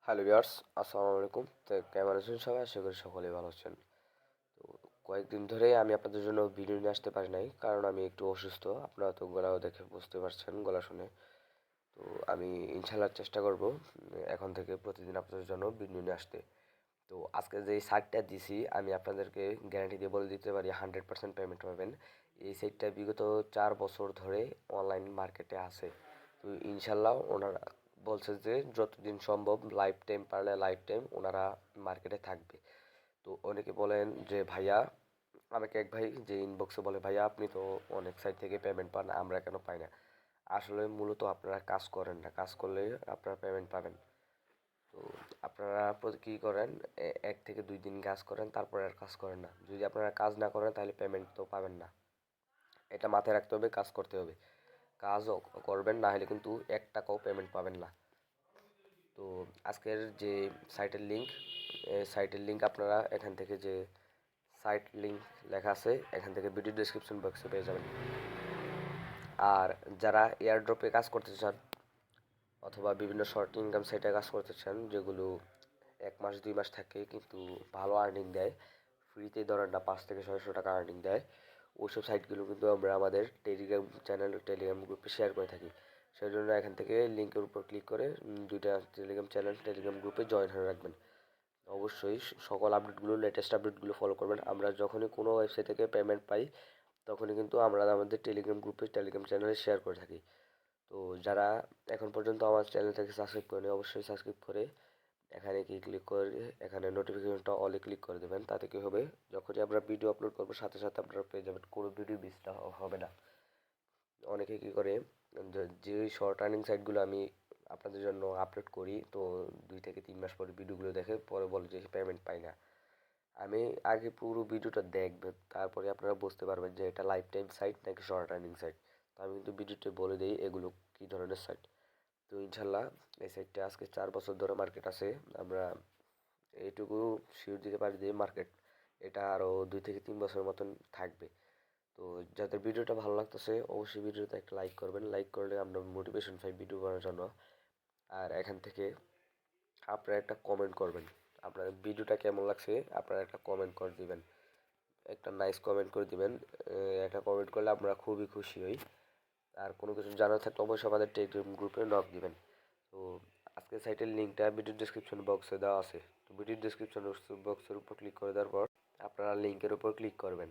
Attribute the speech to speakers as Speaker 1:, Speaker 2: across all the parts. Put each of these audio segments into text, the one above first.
Speaker 1: Hello viewers, আসসালামু আলাইকুম। তো কেমন আছেন সবাই? আশা করি সকলেই ভালো আছেন। তো কয়েকদিন ধরে আমি আপনাদের জন্য ভিডিও নিয়ে আসতে পারি নাই, কারণ আমি একটু অসুস্থ। আপনারা তো গলাও দেখে বুঝতে পারছেন, গলা শুনে। তো আমি ইনশাল্লাহ চেষ্টা করব এখন থেকে প্রতিদিন আপনাদের জন্য ভিডিও নিয়ে আসতে। তো আজকে যে সাইটটা দিছি, আমি আপনাদেরকে গ্যারান্টি দিয়ে বলে দিতে পারি 100% পেমেন্ট পাবেন। এই সাইটটা বিগত 4 বছর ধরে অনলাইন মার্কেটে আছে। তো ইনশাল্লাহ ওনারা বলছে যে যতদিন সম্ভব লাইফ টাইম, পারলে লাইফ টাইম ওনারা মার্কেটে থাকবে। তো অনেকে বলেন যে ভাইয়া, আমাকে এক ভাই যে ইনবক্সে বলে, ভাইয়া আপনি তো অনেক সাইট থেকে পেমেন্ট পান, আমরা কেন পাই না? আসলে মূলত আপনারা কাজ করেন না, কাজ করলে আপনারা পেমেন্ট পাবেন। তো আপনারা কী করেন, 1 থেকে 2 দিন কাজ করেন, তারপরে আর কাজ করেন না। যদি আপনারা কাজ না করেন তাহলে পেমেন্ট তো পাবেন না। এটা মাথায় রাখতে হবে, কাজ করতে হবে। কাজও করবেন, না হলে কিন্তু 1 টাকাও পেমেন্ট পাবেন না। তো আজকের যে সাইটের লিঙ্ক আপনারা এখান থেকে, যে সাইট লিঙ্ক লেখা আছে এখান থেকে ভিডিও ডেসক্রিপশন বক্সে পেয়ে যাবেন। আর যারা এয়ারড্রপে কাজ করতে চান অথবা বিভিন্ন শর্ট ইনকাম সাইটে কাজ করতে চান, যেগুলো 1 মাস 2 মাস থাকে কিন্তু ভালো আর্নিং দেয়, ফ্রিতে ধরেন না 500 থেকে 600 টাকা আর্নিং দেয়, ওইসব সাইটগুলো কিন্তু আমরা আমাদের টেলিগ্রাম চ্যানেল, টেলিগ্রাম গ্রুপে শেয়ার করে থাকি। সেই জন্য এখান থেকে লিঙ্কের উপর ক্লিক করে 2টা টেলিগ্রাম চ্যানেল, টেলিগ্রাম গ্রুপে জয়েন হয়ে রাখবেন। অবশ্যই সকল আপডেটগুলো, লেটেস্ট আপডেটগুলো ফলো করবেন। আমরা যখনই কোনো ওয়েবসাইট থেকে পেমেন্ট পাই তখনই কিন্তু আমরা আমাদের টেলিগ্রাম গ্রুপে, টেলিগ্রাম চ্যানেলে শেয়ার করে থাকি। তো যারা এখন পর্যন্ত আমার চ্যানেলটাকে সাবস্ক্রাইব করেনি, অবশ্যই সাবস্ক্রাইব করে এখানে ক্লিক করে এখানে নোটিফিকেশনটা অলে ক্লিক করে দেবেন। তাতে কী হবে, যখনই আমরা ভিডিও আপলোড করবো সাথে সাথে আপনারা পেয়ে যাবেন, কোনো ভিডিও মিস হবে না। অনেকে কী করে, যে শর্ট আর্নিং সাইটগুলো আমি আপনাদের জন্য আপলোড করি, তো 2 থেকে 3 মাস পরে ভিডিওগুলো দেখে পরে বলে যে পেমেন্ট পাই না। আমি আগে পুরো ভিডিওটা দেখবেন, তারপরে আপনারা বুঝতে পারবেন যে এটা লাইফ টাইম সাইট নাকি শর্ট আর্নিং সাইট। তো আমি কিন্তু ভিডিওতে বলে দিই এগুলো কী ধরনের সাইট। তো ইনশাল্লাহ এই সাইটটা আজকে 4 বছর ধরে মার্কেট আছে। আমরা এইটুকু শিওর দিতে পারি যে মার্কেট এটা আরও 2 থেকে 3 বছরের মতন থাকবে। তো যাদের ভিডিওটা ভালো লাগতেছে অবশ্যই ভিডিওতে একটা লাইক করবেন। লাইক করলে আমরা মোটিভেশন পাই ভিডিও করার জন্য। আর এখান থেকে আপনারা একটা কমেন্ট করবেন, আপনার ভিডিওটা কেমন লাগছে আপনারা একটা কমেন্ট করে দিবেন, একটা নাইস কমেন্ট করে দিবেন। একটা কমেন্ট করলে আমরা খুবই খুশি হই। আর কোনো কিছু জানার থাকলে অবশ্যই আমাদের টেলিগ্রাম গ্রুপে নক দিবেন। তো আজকের সাইটের লিঙ্কটা ভিডিও ডিসক্রিপশন বক্সে দেওয়া আছে। তো ভিডিও ডিসক্রিপশন বক্সের উপর ক্লিক করে দেওয়ার পর আপনারা লিঙ্কের উপর ক্লিক করবেন।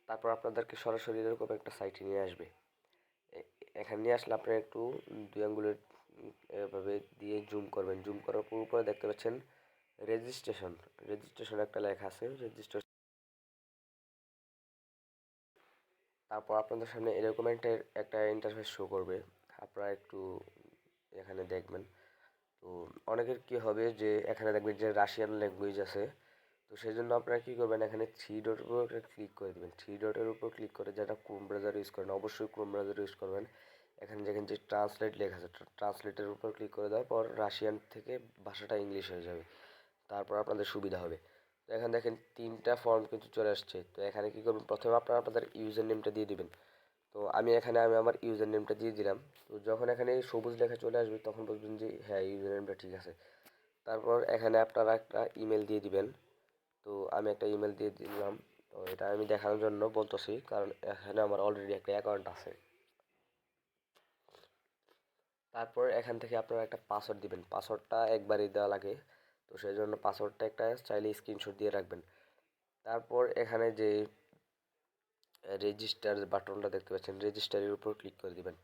Speaker 1: তারপর আপনাদেরকে সরাসরি এরকম একটা সাইটে নিয়ে আসবে। এখানে নিয়ে আসলে আপনারা একটু 2 আঙ্গুলের এভাবে দিয়ে জুম করবেন। জুম করার পর উপরে দেখতে পাচ্ছেন রেজিস্ট্রেশন। রেজিস্ট্রেশন একটা লেখা আছে, রেজিস্ট্রেশন। তারপর আপনাদের সামনে এরকম একটা ইন্টারফেস শো করবে, আপনারা একটু এখানে দেখবেন। তো অনেকের কি হবে যে এখানে দেখবেন যে রাশিয়ান ল্যাঙ্গুয়েজ আছে। তো সেই জন্য আপনারা কী করবেন, এখানে 3 ডটের উপর ক্লিক করে দেবেন। 3 ডটের উপর ক্লিক করে, যারা ক্রোম ব্রাউজার ইউজ করেন অবশ্যই ক্রোম ব্রাউজার ইউজ করবেন। এখানে দেখেন যে ট্রান্সলেট লেখা আছে, ট্রান্সলেটের উপর ক্লিক করে দেওয়ার পর রাশিয়ান থেকে ভাষাটা ইংলিশ হয়ে যাবে। তারপর আপনাদের সুবিধা হবে। তো এখানে দেখেন 3টা ফর্ম কিন্তু চলে আসছে। তো এখানে কী করবেন, প্রথমে আপনারা আপনাদের ইউজার নেমটা দিয়ে দিবেন। তো আমি আমার ইউজার নেমটা দিয়ে দিলাম। তো যখন এখানে সবুজ লেখা চলে আসবে তখন বলবেন যে হ্যাঁ ইউজার নেমটা ঠিক আছে। তারপর এখানে আপনারা একটা ইমেল দিয়ে দিবেন। তো আমি একটা ইমেল দিয়ে দিলাম। তো এটা আমি দেখানোর জন্য বলতেছি, কারণ এখানে আমার অলরেডি একটা অ্যাকাউন্ট আছে। তারপর এখান থেকে আপনারা একটা পাসওয়ার্ড দিবেন। পাসওয়ার্ডটা একবারই দেওয়া লাগে, তো সেই জন্য পাসওয়ার্ডটা একটা চাইলে স্ক্রিনশট দিয়ে রাখবেন। তারপর এখানে যে রেজিস্টার বাটনটা দেখতে পাচ্ছেন, রেজিস্টারের উপর ক্লিক করে দিবেন।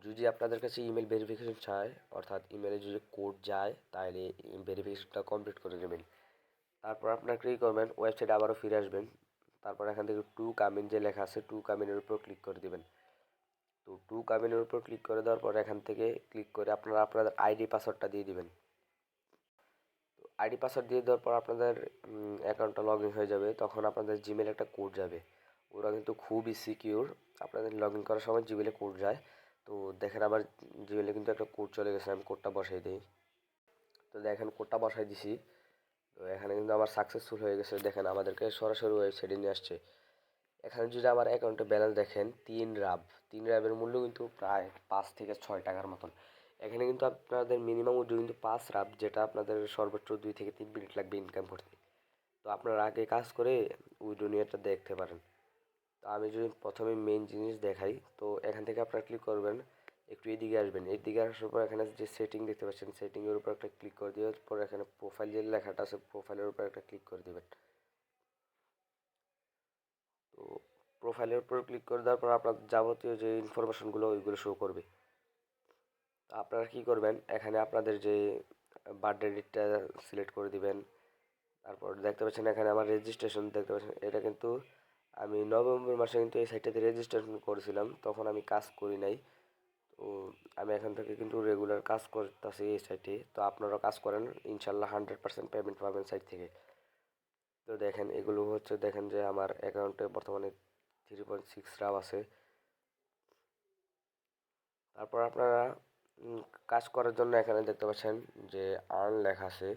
Speaker 1: যদি আপনাদের কাছে ইমেল ভেরিফিকেশন চায়, অর্থাৎ ইমেলে যদি কোড যায়, তাহলে ভেরিফিকেশনটা কমপ্লিট করে নেবেন। তারপর আপনারা কী করবেন, ওয়েবসাইটে আবারও ফিরে আসবেন। তারপর এখান থেকে টু কামিন যে লেখা আছে, টু কামিনের উপর ক্লিক করে দেবেন। তো টু কামিনের উপর ক্লিক করে দেওয়ার পর এখান থেকে ক্লিক করে আপনারা আপনাদের আইডি পাসওয়ার্ডটা দিয়ে দিবেন। তো আইডি পাসওয়ার্ড দিয়ে দেওয়ার পর আপনাদের অ্যাকাউন্টটা লগ ইন হয়ে যাবে। তখন আপনাদের জিমেলে একটা কোড যাবে। ওরা কিন্তু খুবই সিকিউর, আপনাদের লগ ইন করার সময় জিমেলে কোড যায়। তো দেখেন আমার জিমেলে কিন্তু একটা কোড চলে গেছে, আমি কোডটা বসাই দিই। তো দেখেন কোডটা বসাই দিছি। তো এখানে কিন্তু আমার সাকসেসফুল হয়ে গেছে। দেখেন আমাদেরকে সরাসরি ওয়েবসাইটে নিয়ে আসছে। এখানে যদি আমার অ্যাকাউন্টে ব্যালেন্স দেখেন 3 রাব, 3 রাবের মূল্য কিন্তু প্রায় 5 থেকে 6 টাকার মতন। এখানে কিন্তু আপনাদের মিনিমাম উইড্রো কিন্তু 5 রাপ, যেটা আপনাদের সর্বোচ্চ 2 থেকে 3 মিনিট লাগবে ইনকাম করতে। তো আপনারা আগে কাজ করে উইড্রো নিয়েটা দেখতে পারেন। তো আমি যদি প্রথমে মেইন জিনিস দেখাই, তো এখান থেকে আপনারা ক্লিক করবেন, একটু এদিকে আসবেন, এদিকে আসার পর এখানে যে সেটিং দেখতে পাচ্ছেন, সেটিংয়ের উপর একটা ক্লিক করে দেওয়ার পর এখানে প্রোফাইল যে লেখাটা আছে প্রোফাইলের উপর একটা ক্লিক করে দেবেন। তো প্রোফাইলের উপর ক্লিক করে দেওয়ার পর আপনার যাবতীয় যে ইনফরমেশনগুলো ওইগুলো শো করবে। তো আপনারা কী করবেন, এখানে আপনাদের যে বার্থডে ডেটটা সিলেক্ট করে দিবেন। তারপর দেখতে পাচ্ছেন এখানে আমার রেজিস্ট্রেশন দেখতে পাচ্ছেন, এটা কিন্তু আমি নভেম্বর মাসে কিন্তু এই সাইটটাতে রেজিস্ট্রেশন করেছিলাম, তখন আমি কাজ করি নাই। তো আমি এখান থেকে কিন্তু রেগুলার কাজ করতেছি এই সাইটে। তো আপনারাও কাজ করেন, ইনশাল্লাহ 100% পেমেন্ট পাবেন সাইট থেকে। তো দেখেন এগুলো হচ্ছে, দেখেন যে আমার অ্যাকাউন্টে বর্তমানে 3.6 রাব আছে। তারপর আপনারা কাজ করার জন্য এখানে দেখতে পাচ্ছেন যে আর্ন লেখা আছে।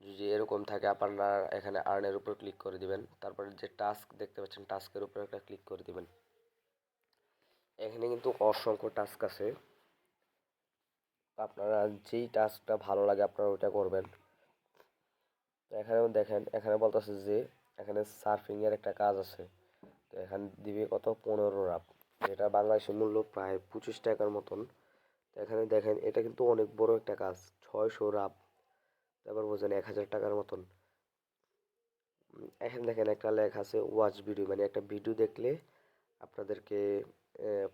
Speaker 1: যদি এরকম থাকে আপনারা এখানে আর্নের উপর ক্লিক করে দিবেন। তারপরে যে টাস্ক দেখতে পাচ্ছেন টাস্কের উপর একটা ক্লিক করে দিবেন। এখানে কিন্তু অসংখ্য টাস্ক আছে, আপনারা যেই টাস্কটা ভালো লাগে আপনারা ওইটা করবেন। তো এখানেও দেখেন, এখানে বলতেছে যে এখানে সার্ফিংয়ের একটা কাজ আছে। তো এখানে দিবে কত 15 রাপ, যেটা বাংলাদেশের মূল্য প্রায় 25 টাকার মতন। তো এখানে দেখেন এটা কিন্তু অনেক বড় একটা কাজ, 600 রাপ, তারপর বোঝেন 1000 টাকার মতন। এখানে দেখেন একটা লেখা আছে ওয়াচ ভিডিও, মানে একটা ভিডিও দেখলে আপনাদেরকে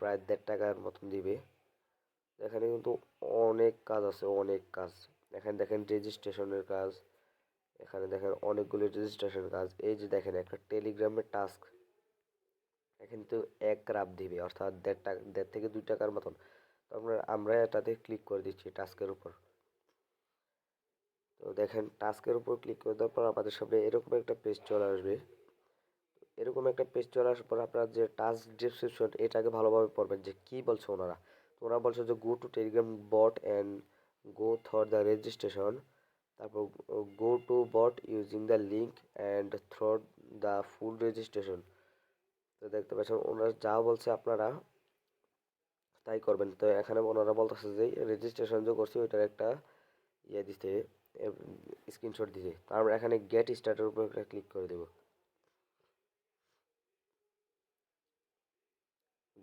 Speaker 1: প্রায় 1.5 টাকার মতন দিবে। এখানে কিন্তু অনেক কাজ আছে, অনেক কাজ। এখানে দেখেন রেজিস্ট্রেশনের কাজ, এখানে দেখেন অনেকগুলো রেজিস্ট্রেশনের কাজ। এই যে দেখেন একটা টেলিগ্রামের টাস্ক, কিন্তু 1 রাপ দিবে, অর্থাৎ 1.5 টাকা, 1.5 থেকে 2 টাকার মতন। তো আমরা এটাতে ক্লিক করে দিচ্ছি টাস্কের উপর। তো দেখেন টাস্কের উপর ক্লিক করে দেওয়ার পর আমাদের সামনে এরকম একটা পেজ চলে আসবে। এরকম একটা পেজ চলে আসার পর আপনার যে টাস্ক ডিসক্রিপশন এটাকে ভালোভাবে পড়বেন যে কী বলছে ওনারা। তো ওরা বলছে যে go to Telegram bot and go through the registration, তারপর go to bot using the link and through the full registration. তো দেখতে পাচ্ছেন ওনারা যা বলছে আপনারা তাই করবেন। তো এখানে ওনারা বলতেছে যে রেজিস্ট্রেশন যে করছি ওইটার একটা ইয়ে দিতে, স্ক্রিনশট দিতে। তো আমরা এখানে গেট স্টার্টের উপর একটা ক্লিক করে দেবো।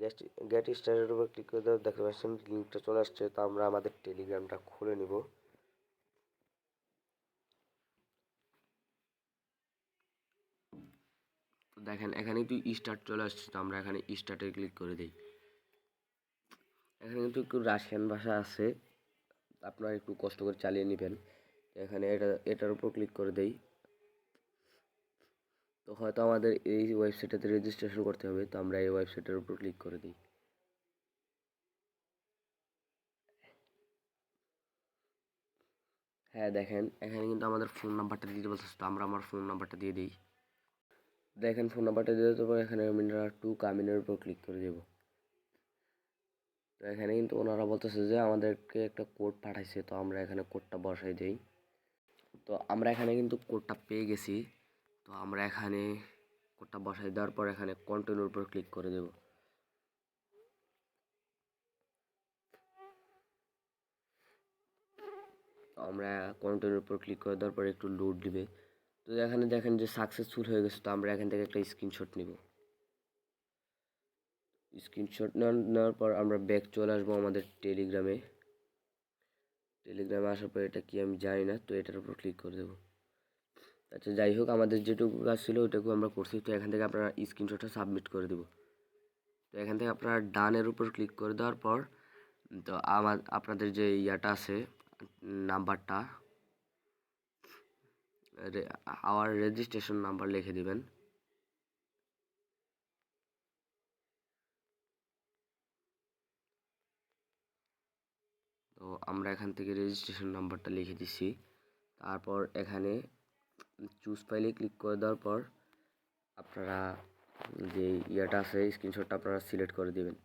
Speaker 1: গেট গেট স্টার্টের উপর ক্লিক করে দেওয়া দেখতে পাচ্ছেন লিঙ্কটা চলে আসছে। তো আমরা আমাদের টেলিগ্রামটা খুলে নিব। তো দেখেন এখানে কিন্তু স্টার্ট চলে আসছে, তো আমরা এখানে স্টার্টে ক্লিক করে দিই। এখানে কিন্তু একটু রাশিয়ান ভাষা আছে, আপনারা একটু কষ্ট করে চালিয়ে নেবেন। এখানে এটার উপর ক্লিক করে দেই। তো হয়তো আমাদের এই ওয়েবসাইটটাতে রেজিস্ট্রেশন করতে হবে, তো আমরা এই ওয়েবসাইটের উপর ক্লিক করে দিই। হ্যাঁ দেখেন এখানে কিন্তু আমাদের ফোন নাম্বারটা দিতে বলছে, তো আমরা আমার ফোন নাম্বারটা দিয়ে দিই। দেখেন ফোন নাম্বারটা দিয়ে দেওয়ার পর এখানে আমরা টু কামিনের উপর ক্লিক করে দেব। তো এখানে কিন্তু ওনারা বলতেছে যে আমাদেরকে একটা কোড পাঠাইছে, তো আমরা এখানে কোডটা বসাই দিই। তো আমরা এখানে কিন্তু কোডটা পেয়ে গেছি। তো আমরা এখানে কোডটা বসাই দেওয়ার পর এখানে কন্টিনিউর উপর ক্লিক করে দেব। তো আমরা কন্টিনিউর উপর ক্লিক করে দেওয়ার পর একটু লোড দিবে। তো এখানে দেখেন যে সাকসেসফুল হয়ে গেছে। তো আমরা এখান থেকে একটা স্ক্রিনশট নিব। স্ক্রিনশট নেওয়ার পর আমরা ব্যাক চলে আসবো আমাদের টেলিগ্রামে। টেলিগ্রামে আসার পর এটা কি আমি জানি না, তো এটার উপর ক্লিক করে দেবো। আচ্ছা যাই হোক, আমাদের যেটুকু কাজ ছিল ওইটুকু আমরা করছি। তো এখান থেকে আপনারা স্ক্রিনশটটা সাবমিট করে দেবো। তো এখান থেকে আপনারা ডানের উপর ক্লিক করে দেওয়ার পর তো আপনাদের যে ইয়াটা আছে নাম্বারটা, আওয়ার রেজিস্ট্রেশন নাম্বার লিখে দিবেন। তো আমরা এখান থেকে রেজিস্ট্রেশন নাম্বারটা লিখে দিচ্ছি। তারপর এখানে চুজ ফাইলে ক্লিক করে দেওয়ার পর আপনারা যে ইয়াটা আছে স্ক্রিনশটটা আপনারা সিলেক্ট করে দিবেন।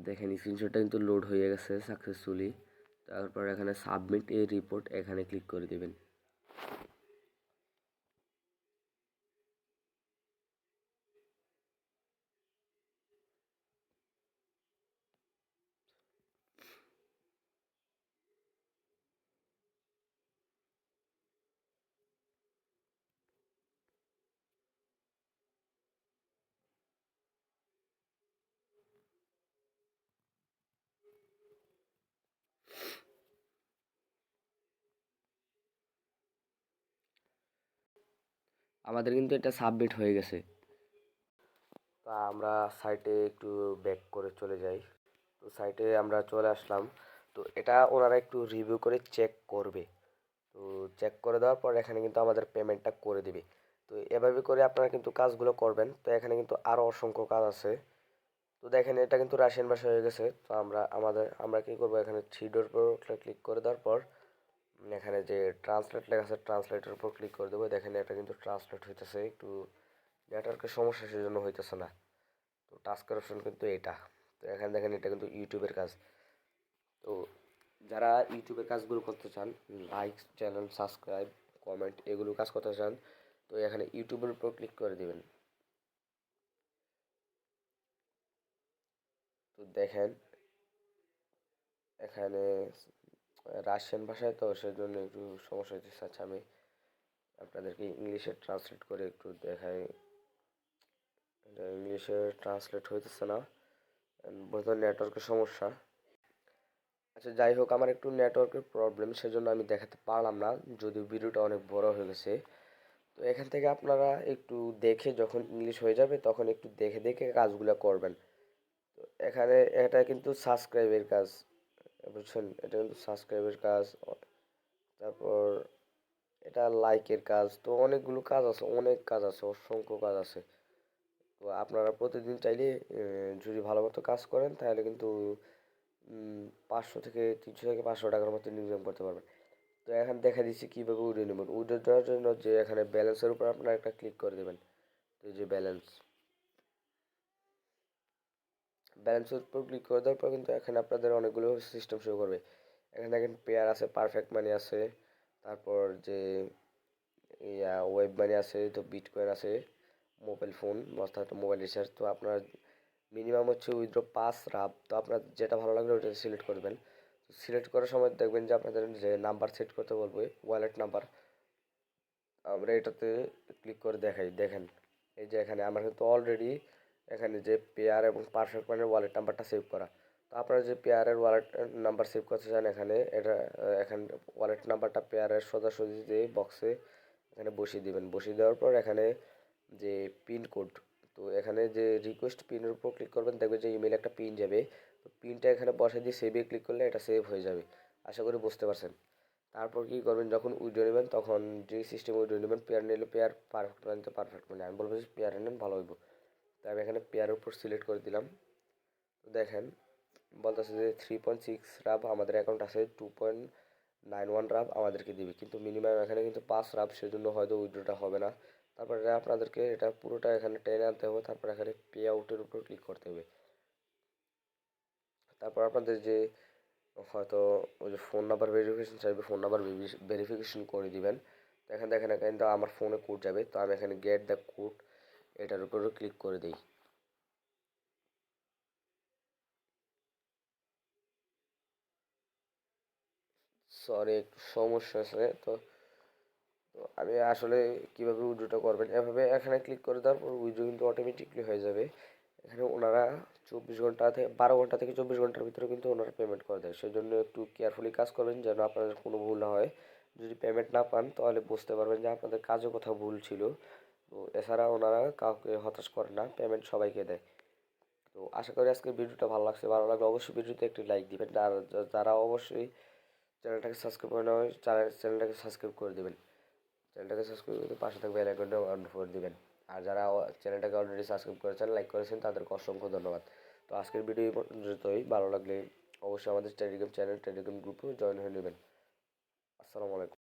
Speaker 1: দেখেন স্ক্রিনশটটা কিন্তু লোড হয়ে গেছে সাকসেসফুলি। তারপর এখানে সাবমিট এ রিপোর্ট এখানে ক্লিক করে দিবেন। আমাদের কিন্তু এটা সাবমিট হয়ে গেছে। তা আমরা সাইটে একটু ব্যাক করে চলে যাই। তো সাইটে আমরা চলে আসলাম। তো এটা ওনারা একটু রিভিউ করে চেক করবে। তো চেক করে দেওয়ার পর এখানে কিন্তু আমাদের পেমেন্টটা করে দিবে। তো এভাবে করে আপনারা কিন্তু কাজগুলো করবেন। তো এখানে কিন্তু আরও অসংখ্য কাজ আছে। তো দেখেন এটা কিন্তু রাশিয়ান ভাষা হয়ে গেছে। তো আমরা কি করব, এখানে থ্রি ডট উপর ক্লিক করে দেওয়ার পর এখানে যে ট্রান্সলেট লেখা আছে ট্রান্সলেটের উপর ক্লিক করে দেবো। দেখেন এটা কিন্তু ট্রান্সলেট হইতেছে, একটু নেটওয়ার্কের সমস্যা সেজন্য হইতেছে না। তো টাস্কের অপশন কিন্তু এটা। তো এখানে দেখেন এটা কিন্তু ইউটিউবের কাজ। তো যারা ইউটিউবের কাজগুলো করতে চান, লাইক, চ্যানেল সাবস্ক্রাইব, কমেন্ট এগুলো কাজ করতে চান, তো এখানে ইউটিউবের উপর ক্লিক করে দিবেন। তো দেখেন এখানে রাশিয়ান ভাষায়, তো সেজন্য একটু সমস্যা হচ্ছে। আচ্ছা আমি আপনাদেরকে ইংলিশে ট্রান্সলেট করে একটু দেখাই। এটা ইংলিশে ট্রান্সলেট হইতেছে না, বোধহয় নেটওয়ার্কের সমস্যা। আচ্ছা যাই হোক, আমার একটু নেটওয়ার্কের প্রবলেম, সেজন্য আমি দেখাতে পারলাম না, যদিও ভিডিওটা অনেক বড় হয়ে গেছে। তো এখান থেকে আপনারা একটু দেখে, যখন ইংলিশ হয়ে যাবে তখন একটু দেখে দেখে কাজগুলো করবেন। তো এখানে এটা কিন্তু সাবস্ক্রাইবের কাজ, বুঝছেন, এটা কিন্তু সাবস্ক্রাইবের কাজ। তারপর এটা লাইকের কাজ। তো অনেকগুলো কাজ আছে, অনেক কাজ আছে, অসংখ্য কাজ আছে। তো আপনারা প্রতিদিন চাইলে যদি ভালো মতো কাজ করেন তাহলে কিন্তু 300 থেকে 500 টাকার মতো ইনকাম করতে পারবেন। তো এখন দেখা দিচ্ছি কীভাবে উইড্রো নেবেন। উইড্রো দেওয়ার জন্য যে এখানে ব্যালেন্সের উপর আপনারা একটা ক্লিক করে দেবেন। তো এই যে ব্যালেন্সের উপর ক্লিক করে দেওয়ার পর কিন্তু এখানে আপনাদের অনেকগুলো সিস্টেম শো করবে। এখানে দেখেন পেয়ার আছে, পারফেক্ট মানি আছে, তারপর যে ওয়েব মানি আছে, তো বিটকয়েন আছে, মোবাইল ফোন অর্থাৎ মোবাইল রিচার্জ। তো আপনার মিনিমাম হচ্ছে উইথড্র 5 রাব। তো আপনার যেটা ভালো লাগবে ওটা সিলেক্ট করবেন। তো সিলেক্ট করার সময় দেখবেন যে আপনাদের যে নাম্বার সেট করতে বলবে, ওয়ালেট নাম্বার। আমরা এটাতে ক্লিক করে দেখাই। দেখেন এই যে এখানে আমার কিন্তু অলরেডি এখানে যে পেয়ার এবং পারফেক্ট মানের ওয়ালেট নাম্বারটা সেভ করা। তো আপনারা যে পেয়ারের ওয়ালেট নাম্বার সেভ করতে চান, এখানে এটা এখানে ওয়ালেট নাম্বারটা পেয়ারের সোজাসুজি যে বক্সে এখানে বসিয়ে দিবেন। বসিয়ে দেওয়ার পর এখানে যে পিন কোড, তো এখানে যে রিকোয়েস্ট পিনের উপর ক্লিক করবেন, দেখবেন যে ইমেলে একটা পিন যাবে। তো পিনটা এখানে বসে দিয়ে সেভে ক্লিক করলে এটা সেভ হয়ে যাবে। আশা করি বুঝতে পারছেন। তারপর কী করবেন, যখন উইড্রো নেবেন তখন যে সিস্টেম উইড্রো নেবেন, পেয়ার নিলে পেয়ার, পারফেক্ট মানে তো পারফেক্ট মানে আমি বলবো যে পেয়ারে নেন, ভালো হইব। তাই আমি এখানে পেয়ারের উপর সিলেক্ট করে দিলাম। তো দেখেন বলতেছে যে 3.6 রাব আমাদের অ্যাকাউন্ট আছে, 2.91 রাব আমাদেরকে দিবে, কিন্তু মিনিমাম এখানে কিন্তু 5 রাব, সেজন্য হয়তো উইড্রোটা হবে না। তারপরে আপনাদেরকে এটা পুরোটা এখানে টেনে আনতে হবে। তারপর এখানে পে আউটের উপর ক্লিক করতে হবে। তারপর আপনাদের যে হয়তো ওই যে ফোন নাম্বার ভেরিফিকেশন চাইবে, ফোন নাম্বার ভেরিফিকেশন করে দিবেন। তো এখানে দেখেন কিন্তু আমার ফোনে কোড যাবে। তো আমি এখানে গেট দ্য কোড এটার উপরে ক্লিক করে দিই। সরি একটু সমস্যা আছে। তো আমি আসলে কীভাবে উইড্রোটা করবেন, এভাবে এখানে ক্লিক করে দেওয়ার পর উইড্রো কিন্তু অটোমেটিকলি হয়ে যাবে। এখানে ওনারা 24 ঘন্টা থেকে 12 ঘন্টা থেকে 24 ঘন্টার ভিতরে কিন্তু ওনারা পেমেন্ট করে দেয়। সেই জন্য একটু কেয়ারফুলি কাজ করবেন যেন আপনাদের কোনো ভুল না হয়। যদি পেমেন্ট না পান তাহলে বুঝতে পারবেন যে আপনাদের কাজে কোথাও ভুল ছিল। তো এছাড়া ওনারা কাউকে হতাশ করে না, পেমেন্ট সবাইকে দেয়। তো আশা করি আজকের ভিডিওটা ভালো লাগছে। ভালো লাগলে অবশ্যই ভিডিওতে একটি লাইক দিবেন। আর যারা অবশ্যই চ্যানেলটাকে সাবস্ক্রাইব করে নেওয়া হয় চ্যানেলটাকে সাবস্ক্রাইব করে দেবেন। চ্যানেলটাকে সাবস্ক্রাইব করে পাশে থাকবে বেল আইকনটা অন করে দিবেন। আর যারা চ্যানেলটাকে অলরেডি সাবস্ক্রাইব করেছেন, লাইক করেছেন, তাদেরকে অসংখ্য ধন্যবাদ। তো আজকের ভিডিও এই পর্যন্তই। ভালো লাগলে অবশ্যই আমাদের টেলিগ্রাম চ্যানেল, টেলিগ্রাম গ্রুপে জয়েন হয়ে নেবেন। আসসালামু আলাইকুম।